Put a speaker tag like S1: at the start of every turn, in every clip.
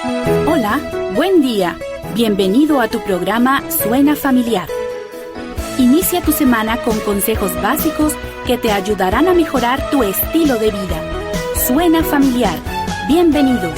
S1: Hola, buen día. Bienvenido a tu programa Suena Familiar. Inicia tu semana con consejos básicos que te ayudarán a mejorar tu estilo de vida. Suena Familiar. Bienvenidos.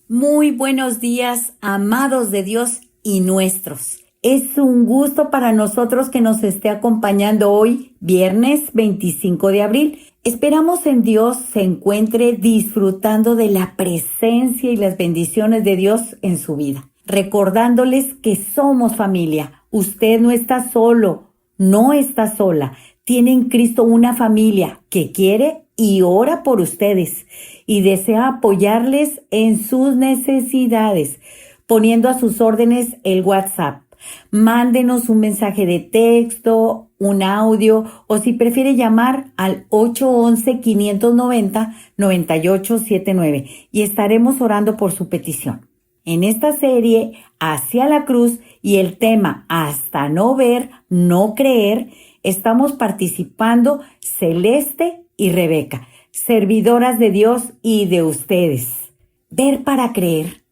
S2: Muy buenos días, amados de Dios y nuestros. Es un gusto para nosotros que nos esté acompañando hoy, viernes 25 de abril. Esperamos en Dios se encuentre disfrutando de la presencia y las bendiciones de Dios en su vida. Recordándoles que somos familia. Usted no está solo, no está sola. Tiene en Cristo una familia que quiere y ora por ustedes y desea apoyarles en sus necesidades, poniendo a sus órdenes el WhatsApp. Mándenos un mensaje de texto, un audio o si prefiere llamar al 811-590-9879 y estaremos orando por su petición. En esta serie, Hacia la Cruz y el tema Hasta no ver, no creer, estamos participando Celeste y Rebeca, servidoras de Dios y de ustedes. Ver para creer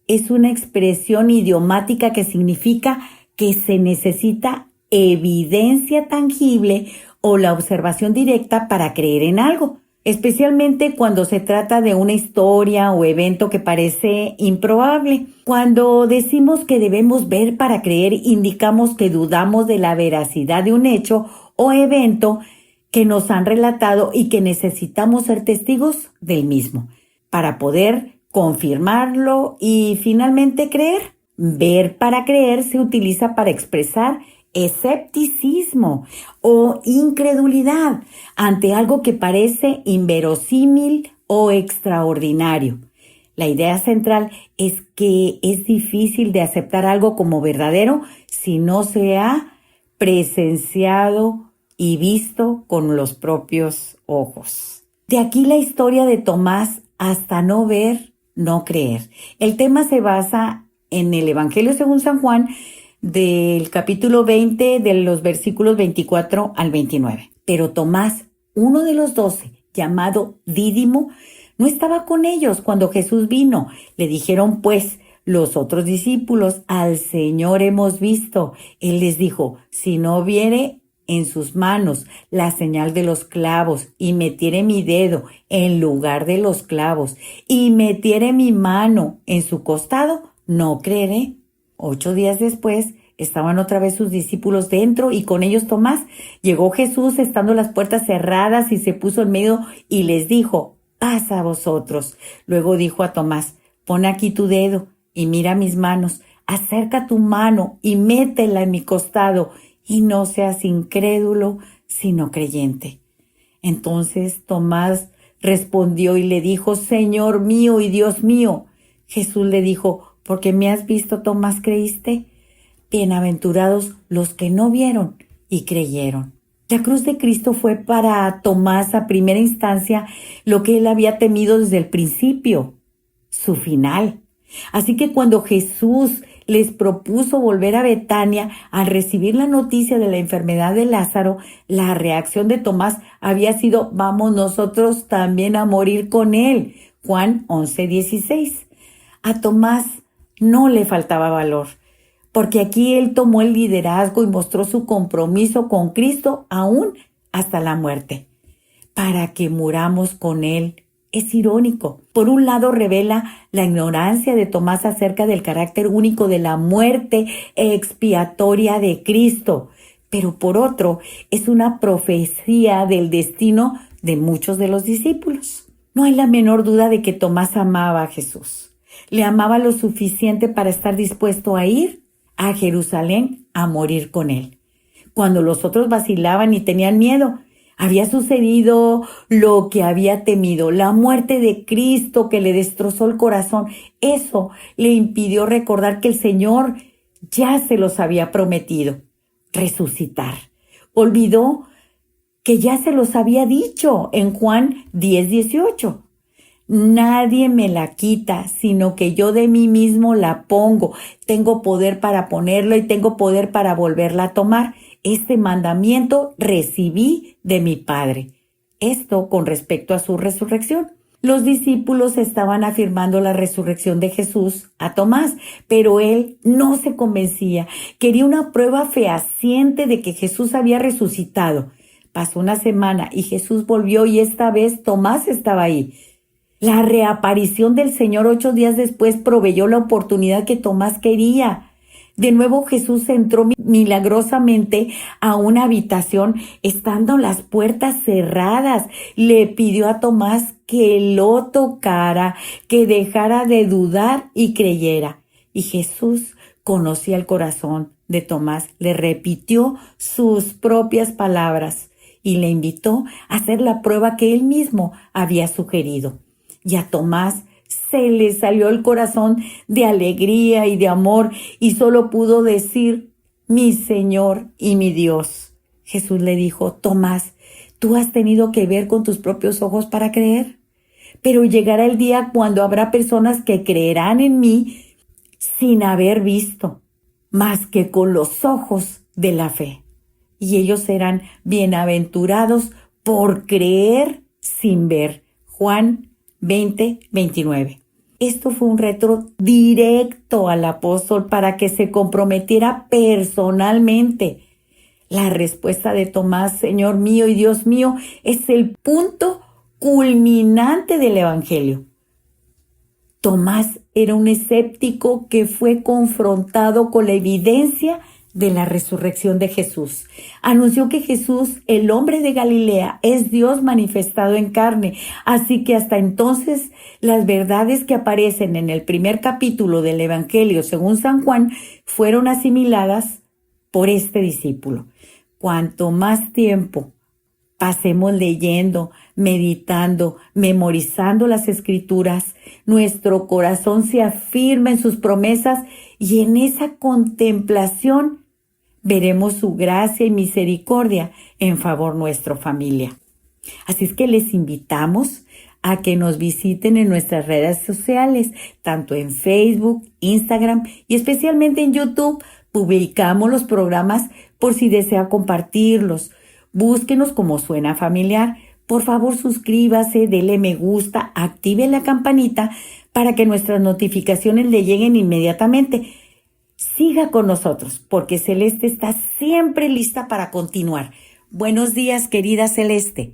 S2: es una expresión idiomática que significa que se necesita evidencia tangible o la observación directa para creer en algo, especialmente cuando se trata de una historia o evento que parece improbable. Cuando decimos que debemos ver para creer, indicamos que dudamos de la veracidad de un hecho o evento que nos han relatado y que necesitamos ser testigos del mismo para poder confirmarlo y finalmente creer. Ver para creer se utiliza para expresar escepticismo o incredulidad ante algo que parece inverosímil o extraordinario. La idea central es que es difícil de aceptar algo como verdadero si no se ha presenciado y visto con los propios ojos. De aquí la historia de Tomás, hasta no ver, no creer. El tema se basa en el Evangelio según San Juan, del capítulo 20, de los versículos 24 al 29. Pero Tomás, uno de los 12, llamado Dídimo, no estaba con ellos cuando Jesús vino. Le dijeron pues los otros discípulos: al Señor hemos visto. Él les dijo: si no viere en sus manos la señal de los clavos, y metiere mi dedo en lugar de los clavos, y metiere mi mano en su costado, no creeré. 8 días después, estaban otra vez sus discípulos dentro y con ellos Tomás. Llegó Jesús estando las puertas cerradas y se puso en medio y les dijo: paz a vosotros. Luego dijo a Tomás: pon aquí tu dedo y mira mis manos. Acerca tu mano y métela en mi costado, y no seas incrédulo, sino creyente. Entonces Tomás respondió y le dijo: Señor mío y Dios mío. Jesús le dijo: porque me has visto, Tomás, creíste. Bienaventurados los que no vieron y creyeron. La cruz de Cristo fue para Tomás a primera instancia lo que él había temido desde el principio, su final. Así que cuando Jesús les propuso volver a Betania al recibir la noticia de la enfermedad de Lázaro, la reacción de Tomás había sido: vamos nosotros también a morir con él. Juan 11:16. A Tomás no le faltaba valor, porque aquí él tomó el liderazgo y mostró su compromiso con Cristo aún hasta la muerte, para que muramos con él. Es irónico. Por un lado, revela la ignorancia de Tomás acerca del carácter único de la muerte expiatoria de Cristo, pero por otro, es una profecía del destino de muchos de los discípulos. No hay la menor duda de que Tomás amaba a Jesús. Le amaba lo suficiente para estar dispuesto a ir a Jerusalén a morir con él. Cuando los otros vacilaban y tenían miedo, había sucedido lo que había temido, la muerte de Cristo que le destrozó el corazón. Eso le impidió recordar que el Señor ya se los había prometido, resucitar. Olvidó que ya se los había dicho en Juan 10:18. Nadie me la quita, sino que yo de mí mismo la pongo. Tengo poder para ponerla y tengo poder para volverla a tomar. Este mandamiento recibí de mi Padre. Esto con respecto a su resurrección. Los discípulos estaban afirmando la resurrección de Jesús a Tomás, pero él no se convencía. Quería una prueba fehaciente de que Jesús había resucitado. Pasó una semana y Jesús volvió y esta vez Tomás estaba ahí. La reaparición del Señor 8 días después proveyó la oportunidad que Tomás quería. De nuevo Jesús entró milagrosamente a una habitación, estando las puertas cerradas. Le pidió a Tomás que lo tocara, que dejara de dudar y creyera. Y Jesús conocía el corazón de Tomás, le repitió sus propias palabras y le invitó a hacer la prueba que él mismo había sugerido. Y a Tomás se le salió el corazón de alegría y de amor y solo pudo decir: mi Señor y mi Dios. Jesús le dijo: Tomás, tú has tenido que ver con tus propios ojos para creer, pero llegará el día cuando habrá personas que creerán en mí sin haber visto, más que con los ojos de la fe. Y ellos serán bienaventurados por creer sin ver. Juan 20:29. Esto fue un reto directo al apóstol para que se comprometiera personalmente. La respuesta de Tomás, Señor mío y Dios mío, es el punto culminante del Evangelio. Tomás era un escéptico que fue confrontado con la evidencia de la resurrección de Jesús. Anunció que Jesús, el hombre de Galilea, es Dios manifestado en carne. Así que hasta entonces las verdades que aparecen en el primer capítulo del Evangelio según San Juan fueron asimiladas por este discípulo. Cuanto más tiempo pasemos leyendo, meditando, memorizando las Escrituras, nuestro corazón se afirma en sus promesas y en esa contemplación veremos su gracia y misericordia en favor de nuestra familia. Así es que les invitamos a que nos visiten en nuestras redes sociales, tanto en Facebook, Instagram y especialmente en YouTube. Publicamos los programas por si desea compartirlos. Búsquenos como Suena Familiar. Por favor, suscríbase, dele me gusta, active la campanita para que nuestras notificaciones le lleguen inmediatamente. Siga con nosotros, porque Celeste está siempre lista para continuar. Buenos días, querida Celeste.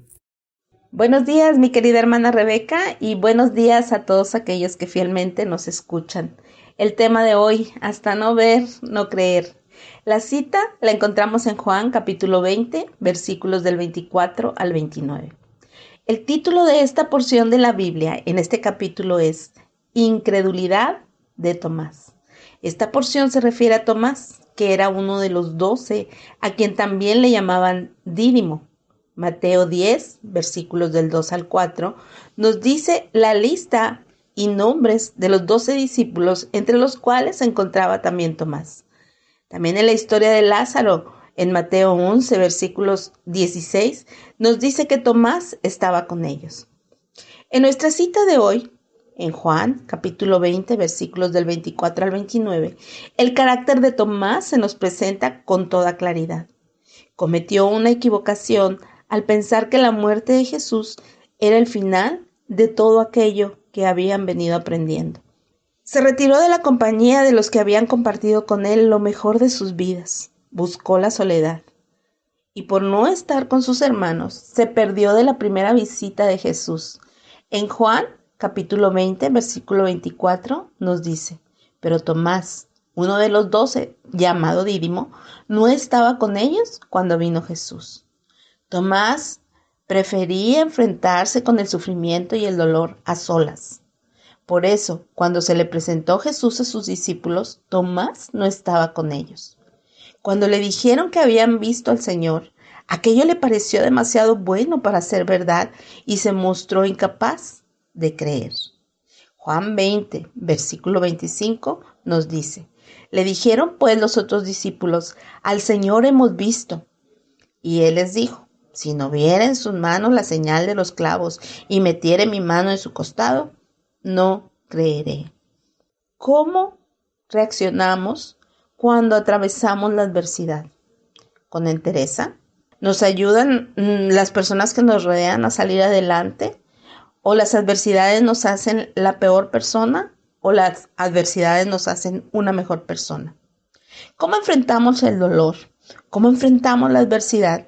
S3: Buenos días, mi querida hermana Rebeca, y buenos días a todos aquellos que fielmente nos escuchan. El tema de hoy, hasta no ver, no creer. La cita la encontramos en Juan capítulo 20, versículos del 24 al 29. El título de esta porción de la Biblia en este capítulo es Incredulidad de Tomás. Esta porción se refiere a Tomás, que era uno de los 12, a quien también le llamaban Dídimo. Mateo 10, versículos del 2 al 4, nos dice la lista y nombres de los 12 discípulos, entre los cuales se encontraba también Tomás. También en la historia de Lázaro, en Mateo 11, versículos 16, nos dice que Tomás estaba con ellos. En nuestra cita de hoy, en Juan, capítulo 20, versículos del 24 al 29, el carácter de Tomás se nos presenta con toda claridad. Cometió una equivocación al pensar que la muerte de Jesús era el final de todo aquello que habían venido aprendiendo. Se retiró de la compañía de los que habían compartido con él lo mejor de sus vidas. Buscó la soledad. Y por no estar con sus hermanos, se perdió de la primera visita de Jesús. En Juan, capítulo 20, versículo 24, nos dice: pero Tomás, uno de los 12, llamado Dídimo, no estaba con ellos cuando vino Jesús. Tomás prefería enfrentarse con el sufrimiento y el dolor a solas. Por eso, cuando se le presentó Jesús a sus discípulos, Tomás no estaba con ellos. Cuando le dijeron que habían visto al Señor, aquello le pareció demasiado bueno para ser verdad y se mostró incapaz de creer. Juan 20, versículo 25 nos dice: le dijeron pues los otros discípulos: al Señor hemos visto. Y él les dijo: si no viera en sus manos la señal de los clavos y metiere mi mano en su costado, no creeré. ¿Cómo reaccionamos cuando atravesamos la adversidad? ¿Con entereza? ¿Nos ayudan las personas que nos rodean a salir adelante? ¿O las adversidades nos hacen la peor persona o las adversidades nos hacen una mejor persona? ¿Cómo enfrentamos el dolor? ¿Cómo enfrentamos la adversidad?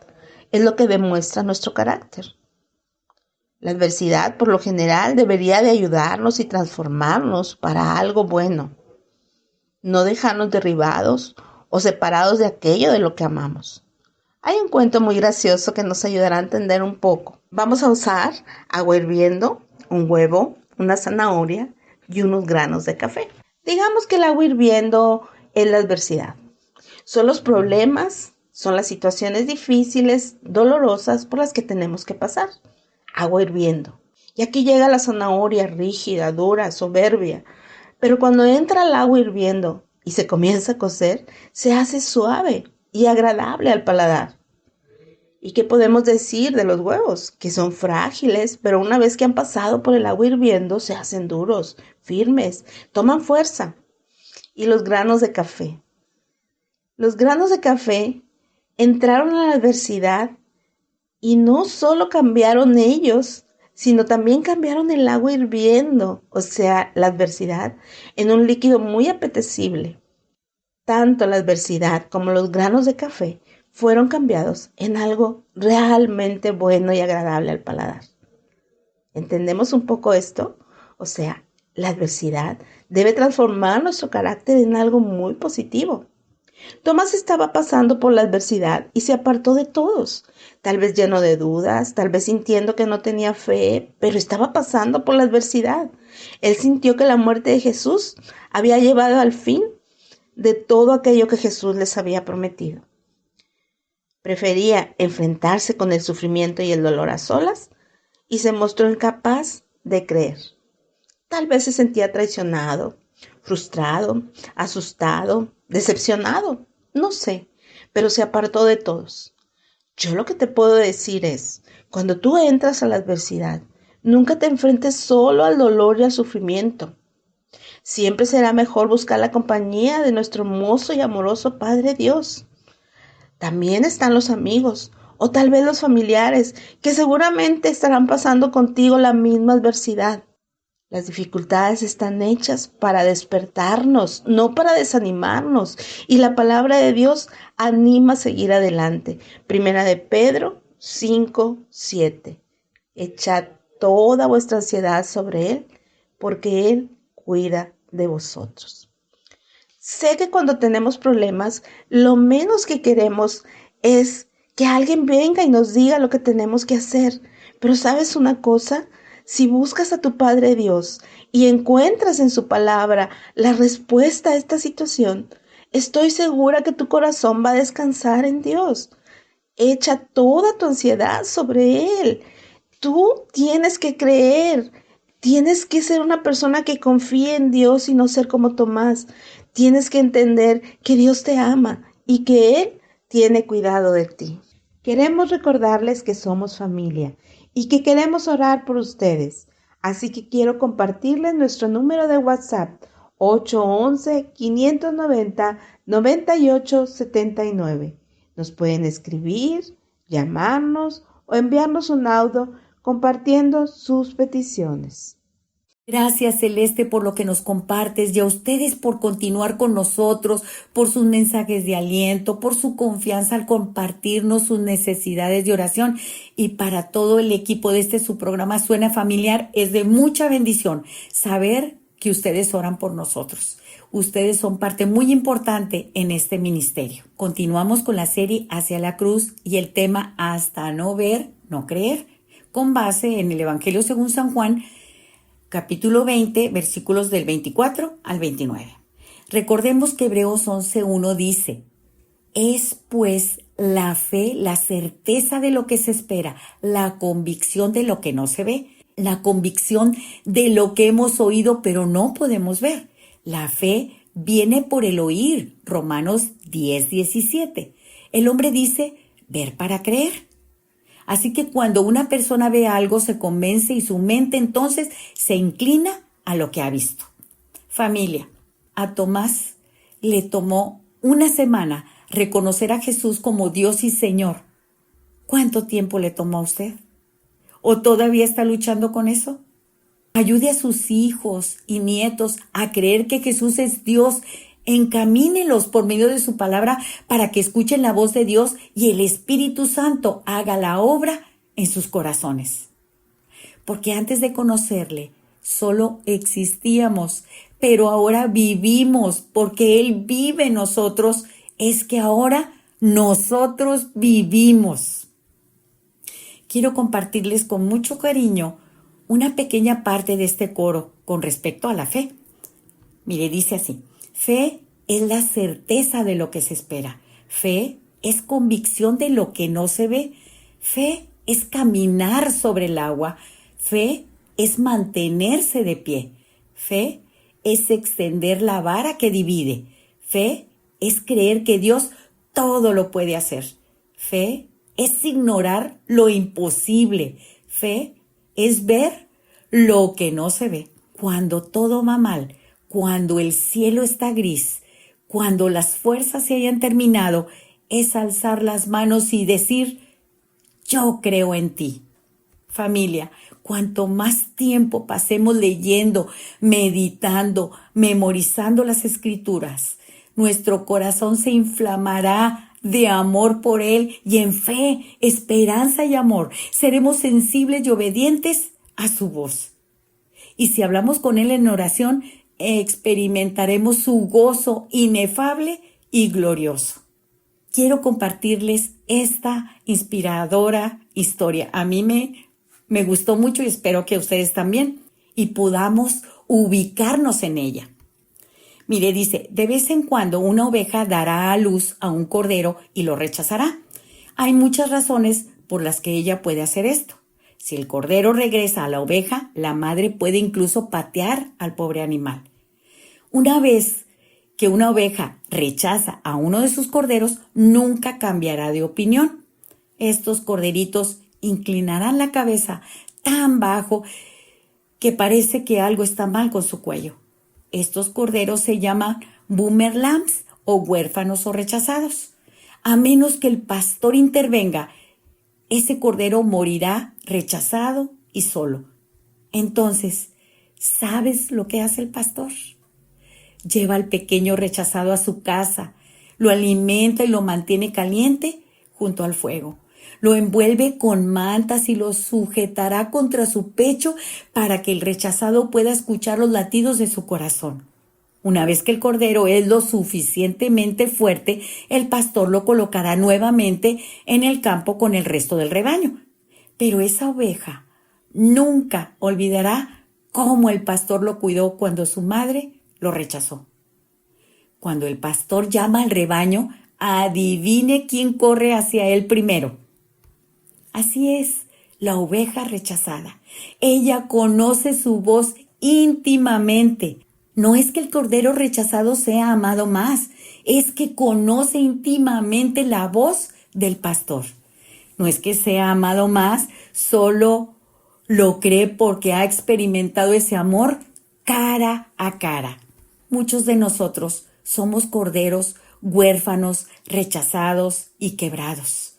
S3: Es lo que demuestra nuestro carácter. La adversidad, por lo general, debería de ayudarnos y transformarnos para algo bueno, no dejarnos derribados o separados de aquello de lo que amamos. Hay un cuento muy gracioso que nos ayudará a entender un poco. Vamos a usar agua hirviendo, un huevo, una zanahoria y unos granos de café. Digamos que el agua hirviendo es la adversidad. Son los problemas, son las situaciones difíciles, dolorosas por las que tenemos que pasar. Agua hirviendo. Y aquí llega la zanahoria rígida, dura, soberbia. Pero cuando entra el agua hirviendo y se comienza a cocer, se hace suave y agradable al paladar. ¿Y qué podemos decir de los huevos? Que son frágiles, pero una vez que han pasado por el agua hirviendo, se hacen duros, firmes, toman fuerza. Y los granos de café. Los granos de café entraron a la adversidad y no solo cambiaron ellos, sino también cambiaron el agua hirviendo, o sea, la adversidad, en un líquido muy apetecible. Tanto la adversidad como los granos de café fueron cambiados en algo realmente bueno y agradable al paladar. ¿Entendemos un poco esto? O sea, la adversidad debe transformar nuestro carácter en algo muy positivo. Tomás estaba pasando por la adversidad y se apartó de todos, tal vez lleno de dudas, tal vez sintiendo que no tenía fe, pero estaba pasando por la adversidad. Él sintió que la muerte de Jesús había llevado al fin de todo aquello que Jesús les había prometido. Prefería enfrentarse con el sufrimiento y el dolor a solas y se mostró incapaz de creer. Tal vez se sentía traicionado, frustrado, asustado, decepcionado, no sé, pero se apartó de todos. Yo lo que te puedo decir es, cuando tú entras a la adversidad, nunca te enfrentes solo al dolor y al sufrimiento. Siempre será mejor buscar la compañía de nuestro hermoso y amoroso Padre Dios. También están los amigos o tal vez los familiares que seguramente estarán pasando contigo la misma adversidad. Las dificultades están hechas para despertarnos, no para desanimarnos. Y la palabra de Dios anima a seguir adelante. Primera de Pedro 5:7. Echad toda vuestra ansiedad sobre Él, porque Él cuida de vosotros. Sé que cuando tenemos problemas, lo menos que queremos es que alguien venga y nos diga lo que tenemos que hacer. Pero ¿sabes una cosa? Si buscas a tu Padre Dios y encuentras en su palabra la respuesta a esta situación, estoy segura que tu corazón va a descansar en Dios. Echa toda tu ansiedad sobre Él. Tú tienes que creer. Tienes que ser una persona que confíe en Dios y no ser como Tomás. Tienes que entender que Dios te ama y que Él tiene cuidado de ti. Queremos recordarles que somos familia y que queremos orar por ustedes. Así que quiero compartirles nuestro número de WhatsApp 811-590-9879. Nos pueden escribir, llamarnos o enviarnos un audio compartiendo sus peticiones.
S2: Gracias, Celeste, por lo que nos compartes y a ustedes por continuar con nosotros, por sus mensajes de aliento, por su confianza al compartirnos sus necesidades de oración. Y para todo el equipo de su programa Suena Familiar, es de mucha bendición saber que ustedes oran por nosotros. Ustedes son parte muy importante en este ministerio. Continuamos con la serie Hacia la Cruz y el tema Hasta no ver, no creer, con base en el Evangelio según San Juan, capítulo 20, versículos del 24 al 29. Recordemos que Hebreos 11:1 dice, es pues la fe, la certeza de lo que se espera, la convicción de lo que no se ve, la convicción de lo que hemos oído pero no podemos ver. La fe viene por el oír, Romanos 10:17. El hombre dice, ver para creer. Así que cuando una persona ve algo, se convence y su mente entonces se inclina a lo que ha visto. Familia, a Tomás le tomó una semana reconocer a Jesús como Dios y Señor. ¿Cuánto tiempo le tomó a usted? ¿O todavía está luchando con eso? Ayude a sus hijos y nietos a creer que Jesús es Dios. Encamínelos por medio de su palabra para que escuchen la voz de Dios y el Espíritu Santo haga la obra en sus corazones. Porque antes de conocerle, solo existíamos, pero ahora vivimos porque Él vive en nosotros. Es que ahora nosotros vivimos. Quiero compartirles con mucho cariño una pequeña parte de este coro con respecto a la fe. Mire, dice así: fe es la certeza de lo que se espera. Fe es convicción de lo que no se ve. Fe es caminar sobre el agua. Fe es mantenerse de pie. Fe es extender la vara que divide. Fe es creer que Dios todo lo puede hacer. Fe es ignorar lo imposible. Fe es ver lo que no se ve. Cuando todo va mal, cuando el cielo está gris, cuando las fuerzas se hayan terminado, es alzar las manos y decir: yo creo en ti. Familia, cuanto más tiempo pasemos leyendo, meditando, memorizando las Escrituras, nuestro corazón se inflamará de amor por Él y en fe, esperanza y amor. Seremos sensibles y obedientes a su voz. Y si hablamos con Él en oración, experimentaremos su gozo inefable y glorioso. Quiero compartirles esta inspiradora historia. A mí me gustó mucho y espero que a ustedes también, y podamos ubicarnos en ella. Mire, dice: de vez en cuando una oveja dará a luz a un cordero y lo rechazará. Hay muchas razones por las que ella puede hacer esto. Si el cordero regresa a la oveja, la madre puede incluso patear al pobre animal. Una vez que una oveja rechaza a uno de sus corderos, nunca cambiará de opinión. Estos corderitos inclinarán la cabeza tan bajo que parece que algo está mal con su cuello. Estos corderos se llaman boomer lambs o huérfanos o rechazados. A menos que el pastor intervenga, ese cordero morirá rechazado y solo. Entonces, ¿sabes lo que hace el pastor? Lleva al pequeño rechazado a su casa, lo alimenta y lo mantiene caliente junto al fuego. Lo envuelve con mantas y lo sujetará contra su pecho para que el rechazado pueda escuchar los latidos de su corazón. Una vez que el cordero es lo suficientemente fuerte, el pastor lo colocará nuevamente en el campo con el resto del rebaño. Pero esa oveja nunca olvidará cómo el pastor lo cuidó cuando su madre lo rechazó. Cuando el pastor llama al rebaño, adivine quién corre hacia él primero. Así es, la oveja rechazada. Ella conoce su voz íntimamente. No es que el cordero rechazado sea amado más, es que conoce íntimamente la voz del pastor. No es que sea amado más, solo lo cree porque ha experimentado ese amor cara a cara. Muchos de nosotros somos corderos huérfanos, rechazados y quebrados.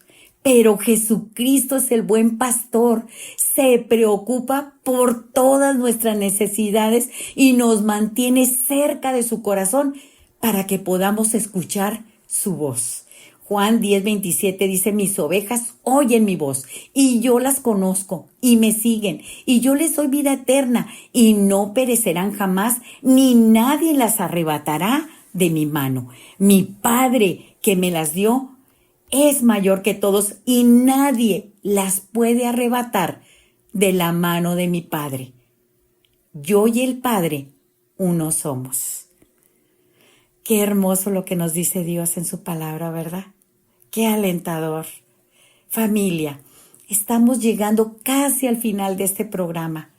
S2: Pero Jesucristo es el buen pastor, se preocupa por todas nuestras necesidades y nos mantiene cerca de su corazón para que podamos escuchar su voz. Juan 10:27 dice: mis ovejas oyen mi voz y yo las conozco y me siguen y yo les doy vida eterna y no perecerán jamás, ni nadie las arrebatará de mi mano. Mi Padre que me las dio es mayor que todos y nadie las puede arrebatar de la mano de mi Padre. Yo y el Padre uno somos. Qué hermoso lo que nos dice Dios en su palabra, ¿verdad? Qué alentador. Familia, estamos llegando casi al final de este programa.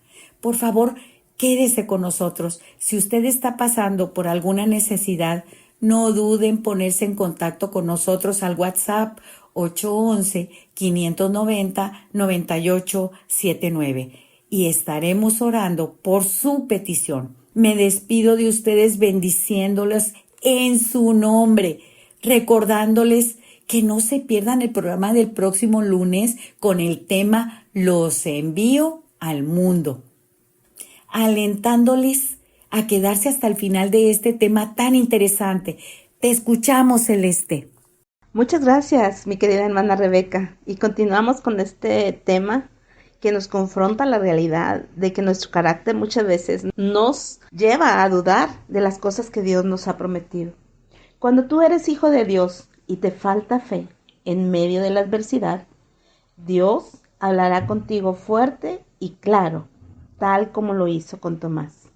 S2: Por favor, quédese con nosotros. Si usted está pasando por alguna necesidad, no duden en ponerse en contacto con nosotros al WhatsApp 811-590-9879 y estaremos orando por su petición. Me despido de ustedes bendiciéndoles en su nombre, recordándoles que no se pierdan el programa del próximo lunes con el tema Los envío al mundo. alentándoles a quedarse hasta el final de este tema tan interesante. Te escuchamos, Celeste.
S3: Muchas gracias, mi querida hermana Rebeca. Y continuamos con este tema que nos confronta la realidad de que nuestro carácter muchas veces nos lleva a dudar de las cosas que Dios nos ha prometido. Cuando tú eres hijo de Dios y te falta fe en medio de la adversidad, Dios hablará contigo fuerte y claro, tal como lo hizo con Tomás.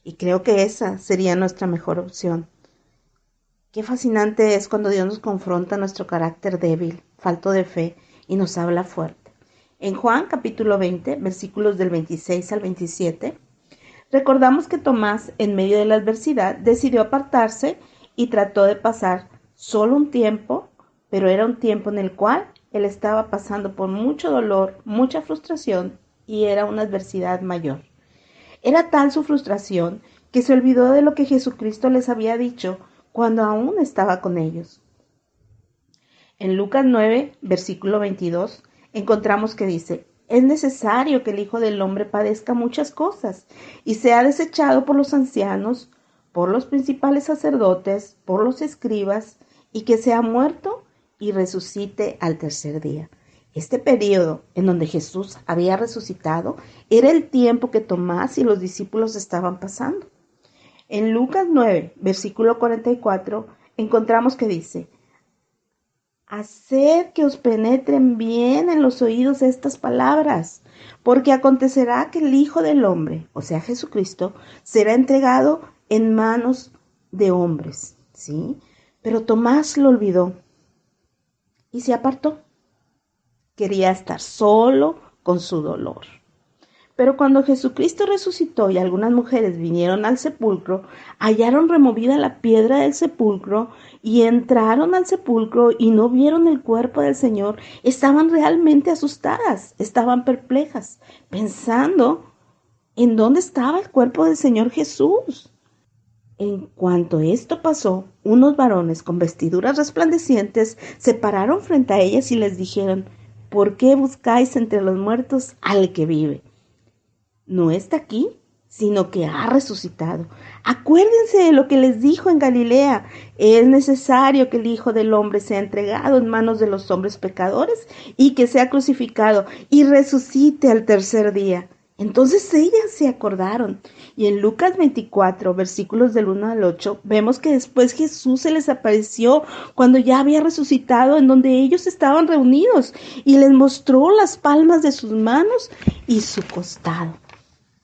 S3: Y creo que esa sería nuestra mejor opción. Qué fascinante es cuando Dios nos confronta nuestro carácter débil, falto de fe, y nos habla fuerte. En Juan capítulo 20, versículos del 26 al 27, recordamos que Tomás, en medio de la adversidad, decidió apartarse y trató de pasar solo un tiempo, pero era un tiempo en el cual él estaba pasando por mucho dolor, mucha frustración, y era una adversidad mayor. Era tal su frustración que se olvidó de lo que Jesucristo les había dicho cuando aún estaba con ellos. En Lucas 9, versículo 22, encontramos que dice: es necesario que el Hijo del Hombre padezca muchas cosas y sea desechado por los ancianos, por los principales sacerdotes, por los escribas, y que sea muerto y resucite al tercer día. Este periodo en donde Jesús había resucitado era el tiempo que Tomás y los discípulos estaban pasando. En Lucas 9, versículo 44, encontramos que dice: haced que os penetren bien en los oídos estas palabras, porque acontecerá que el Hijo del Hombre, o sea Jesucristo, será entregado en manos de hombres, ¿sí? Pero Tomás lo olvidó y se apartó. Quería estar solo con su dolor. Pero cuando Jesucristo resucitó y algunas mujeres vinieron al sepulcro, hallaron removida la piedra del sepulcro y entraron al sepulcro y no vieron el cuerpo del Señor, estaban realmente asustadas, estaban perplejas, pensando en dónde estaba el cuerpo del Señor Jesús. En cuanto esto pasó, unos varones con vestiduras resplandecientes se pararon frente a ellas y les dijeron: ¿por qué buscáis entre los muertos al que vive? No está aquí, sino que ha resucitado. Acuérdense de lo que les dijo en Galilea: es necesario que el Hijo del Hombre sea entregado en manos de los hombres pecadores y que sea crucificado y resucite al tercer día. Entonces ellas se acordaron. Y en Lucas 24, versículos del 1 al 8, vemos que después Jesús se les apareció cuando ya había resucitado, en donde ellos estaban reunidos, y les mostró las palmas de sus manos y su costado.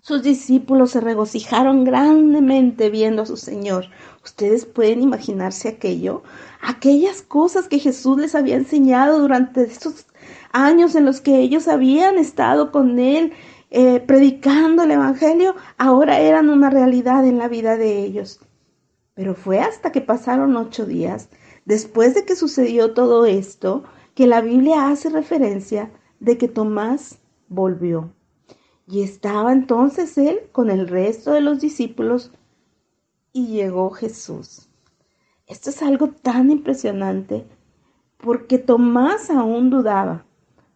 S3: Sus discípulos se regocijaron grandemente viendo a su Señor. ¿Ustedes pueden imaginarse aquello? Aquellas cosas que Jesús les había enseñado durante estos años en los que ellos habían estado con Él, predicando el Evangelio, ahora eran una realidad en la vida de ellos. Pero fue hasta que pasaron 8 días, después de que sucedió todo esto, que la Biblia hace referencia de que Tomás volvió. Y estaba entonces él con el resto de los discípulos y llegó Jesús. Esto es algo tan impresionante porque Tomás aún dudaba.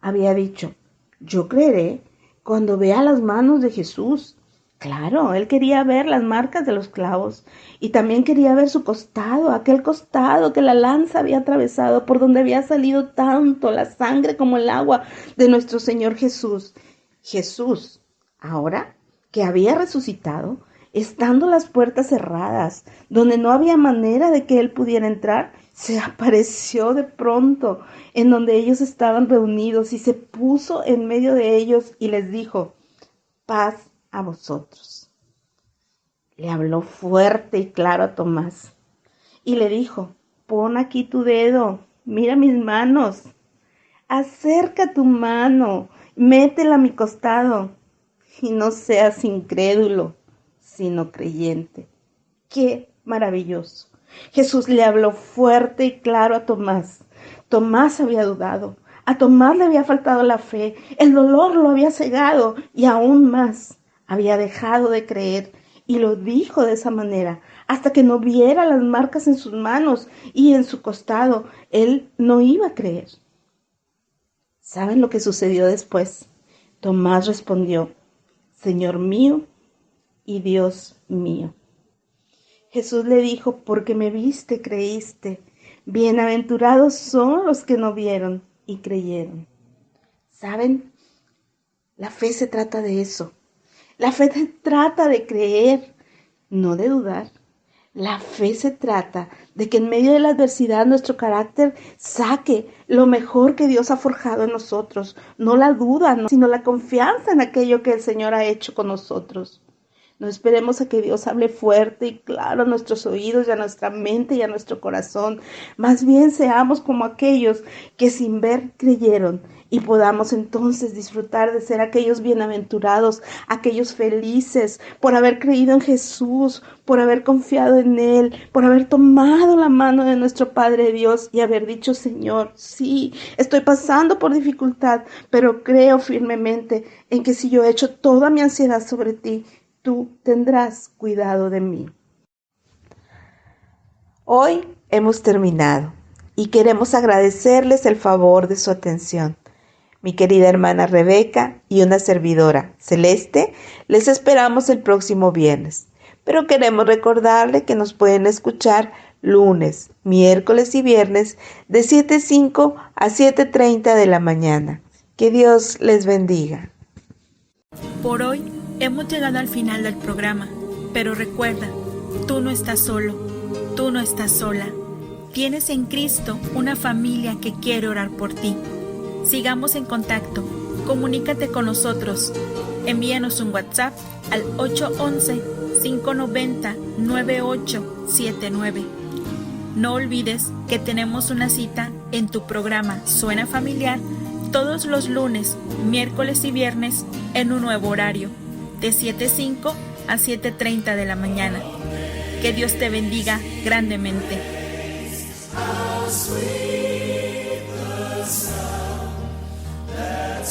S3: Había dicho: yo creeré cuando vea las manos de Jesús. Claro, él quería ver las marcas de los clavos y también quería ver su costado, aquel costado que la lanza había atravesado, por donde había salido tanto la sangre como el agua de nuestro Señor Jesús. Jesús, ahora que había resucitado, estando las puertas cerradas, donde no había manera de que él pudiera entrar, se apareció de pronto en donde ellos estaban reunidos y se puso en medio de ellos y les dijo: paz a vosotros. Le habló fuerte y claro a Tomás y le dijo: pon aquí tu dedo, mira mis manos, acerca tu mano, métela a mi costado y no seas incrédulo, sino creyente. ¡Qué maravilloso! Jesús le habló fuerte y claro a Tomás. Tomás había dudado, a Tomás le había faltado la fe, el dolor lo había cegado y aún más había dejado de creer, y lo dijo de esa manera: hasta que no viera las marcas en sus manos y en su costado, él no iba a creer. ¿Saben lo que sucedió después? Tomás respondió: Señor mío y Dios mío. Jesús le dijo, porque me viste, creíste. Bienaventurados son los que no vieron y creyeron. ¿Saben? La fe se trata de eso. La fe se trata de creer, no de dudar. La fe se trata de que en medio de la adversidad nuestro carácter saque lo mejor que Dios ha forjado en nosotros. No la duda, sino la confianza en aquello que el Señor ha hecho con nosotros. No esperemos a que Dios hable fuerte y claro a nuestros oídos y a nuestra mente y a nuestro corazón. Más bien seamos como aquellos que sin ver creyeron y podamos entonces disfrutar de ser aquellos bienaventurados, aquellos felices por haber creído en Jesús, por haber confiado en Él, por haber tomado la mano de nuestro Padre Dios y haber dicho, Señor, sí, estoy pasando por dificultad, pero creo firmemente en que si yo echo toda mi ansiedad sobre ti, tú tendrás cuidado de mí. Hoy hemos terminado y queremos agradecerles el favor de su atención. Mi querida hermana Rebeca y una servidora, Celeste, les esperamos el próximo viernes. Pero queremos recordarle que nos pueden escuchar lunes, miércoles y viernes de 7:05 a 7:30 de la mañana. Que Dios les bendiga.
S1: Por hoy hemos llegado al final del programa, pero recuerda, tú no estás solo, tú no estás sola. Tienes en Cristo una familia que quiere orar por ti. Sigamos en contacto, comunícate con nosotros. Envíanos un WhatsApp al 811-590-9879. No olvides que tenemos una cita en tu programa Suena Familiar todos los lunes, miércoles y viernes en un nuevo horario, de 7:05 a 7:30 de la mañana. Que Dios te bendiga grandemente. How sweet the sound that